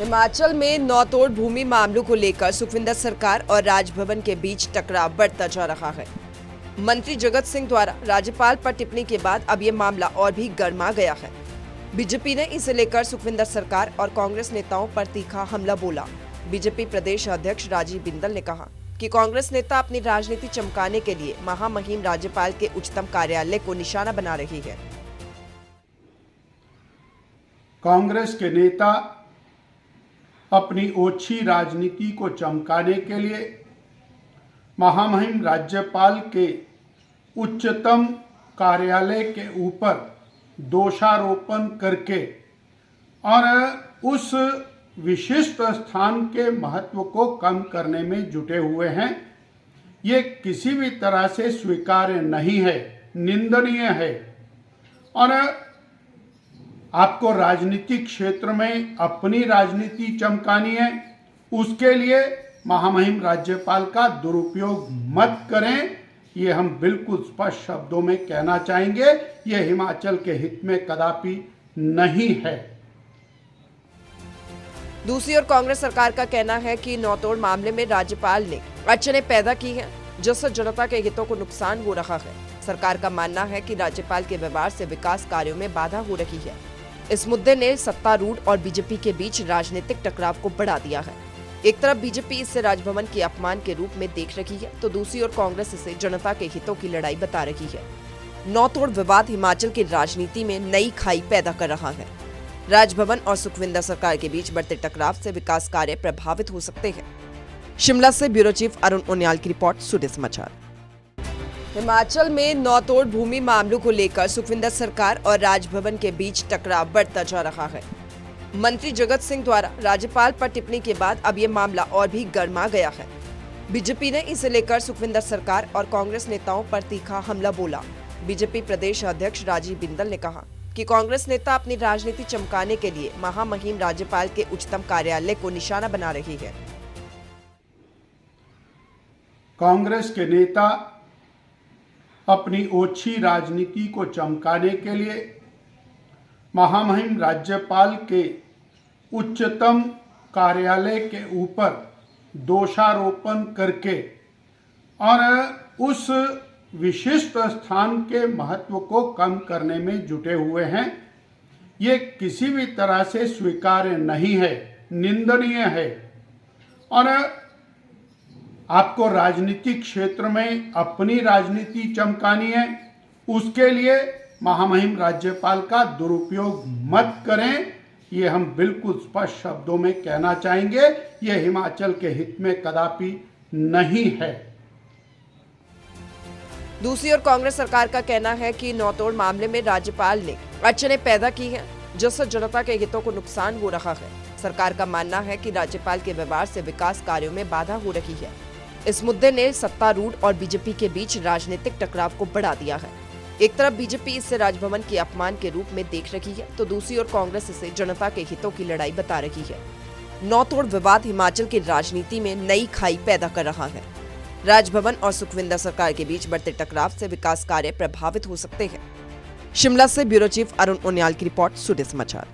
हिमाचल में नौतोड़ भूमि मामलों को लेकर सुखविंदर सरकार और राजभवन के बीच टकराव बढ़ता जा रहा है। मंत्री जगत सिंह द्वारा राज्यपाल पर टिप्पणी के बाद अब ये मामला और भी गर्मा गया है। बीजेपी ने इसे लेकर सुखविंदर सरकार और कांग्रेस नेताओं पर तीखा हमला बोला। बीजेपी प्रदेश अध्यक्ष राजीव बिंदल ने कहा कि कांग्रेस नेता अपनी राजनीति चमकाने के लिए महामहिम राज्यपाल के उच्चतम कार्यालय को निशाना बना रही है। कांग्रेस के नेता अपनी ओछी राजनीति को चमकाने के लिए महामहिम राज्यपाल के उच्चतम कार्यालय के ऊपर दोषारोपण करके और उस विशिष्ट स्थान के महत्व को कम करने में जुटे हुए हैं। ये किसी भी तरह से स्वीकार्य नहीं है, निंदनीय है। और आपको राजनीतिक क्षेत्र में अपनी राजनीति चमकानी है, उसके लिए महामहिम राज्यपाल का दुरुपयोग मत करें। ये हम बिल्कुल स्पष्ट शब्दों में कहना चाहेंगे। ये हिमाचल के हित में कदापि नहीं है। दूसरी ओर कांग्रेस सरकार का कहना है कि नौतोड़ मामले में राज्यपाल ने अड़चनें पैदा की हैं, जिससे जनता के हितों को नुकसान हो रहा है। सरकार का मानना है कि राज्यपाल के व्यवहार से विकास कार्यों में बाधा हो रही है। इस मुद्दे ने सत्तारूढ़ और बीजेपी के बीच राजनीतिक टकराव को बढ़ा दिया है। एक तरफ बीजेपी इसे राजभवन के अपमान के रूप में देख रही है, तो दूसरी ओर कांग्रेस इसे जनता के हितों की लड़ाई बता रही है। नौतोड़ विवाद हिमाचल की राजनीति में नई खाई पैदा कर रहा है। राजभवन और सुखविंदर सरकार के बीच बढ़ते टकराव से विकास कार्य प्रभावित हो सकते हैं। शिमला से ब्यूरो चीफ अरुण उनियाल की रिपोर्ट, सूर्य समाचार। हिमाचल में नौतोड़ भूमि मामलों को लेकर सुखविंदर सरकार और राजभवन के बीच टकराव बढ़ता जा रहा है। मंत्री जगत सिंह द्वारा राज्यपाल पर टिप्पणी के बाद अब ये मामला और भी गर्मा गया है। बीजेपी ने इसे लेकर सुखविंदर सरकार और कांग्रेस नेताओं पर तीखा हमला बोला। बीजेपी प्रदेश अध्यक्ष राजीव बिंदल ने कहा कि कांग्रेस नेता अपनी राजनीति चमकाने के लिए महामहिम राज्यपाल के उच्चतम कार्यालय को निशाना बना रही है। कांग्रेस के नेता अपनी ओछी राजनीति को चमकाने के लिए महामहिम राज्यपाल के उच्चतम कार्यालय के ऊपर दोषारोपण करके और उस विशिष्ट स्थान के महत्व को कम करने में जुटे हुए हैं। ये किसी भी तरह से स्वीकार्य नहीं है, निंदनीय है। और आपको राजनीतिक क्षेत्र में अपनी राजनीति चमकानी है, उसके लिए महामहिम राज्यपाल का दुरुपयोग मत करें। ये हम बिल्कुल स्पष्ट शब्दों में कहना चाहेंगे। ये हिमाचल के हित में कदापि नहीं है। दूसरी ओर कांग्रेस सरकार का कहना है कि नौतोड़ मामले में राज्यपाल ने अड़चनें पैदा की हैं, जिससे जनता के हितों को नुकसान हो रहा है। सरकार का मानना है कि राज्यपाल के व्यवहार से विकास कार्यों में बाधा हो रही है। इस मुद्दे ने सत्तारूढ़ और बीजेपी के बीच राजनीतिक टकराव को बढ़ा दिया है। एक तरफ बीजेपी इसे राजभवन के अपमान के रूप में देख रही है, तो दूसरी ओर कांग्रेस इसे जनता के हितों की लड़ाई बता रही है। नौतोड़ विवाद हिमाचल की राजनीति में नई खाई पैदा कर रहा है। राजभवन और सुखविंदर सरकार के बीच बढ़ते टकराव से विकास कार्य प्रभावित हो सकते हैं। शिमला से ब्यूरो चीफ अरुण उनियाल की रिपोर्ट, सूर्य समाचार।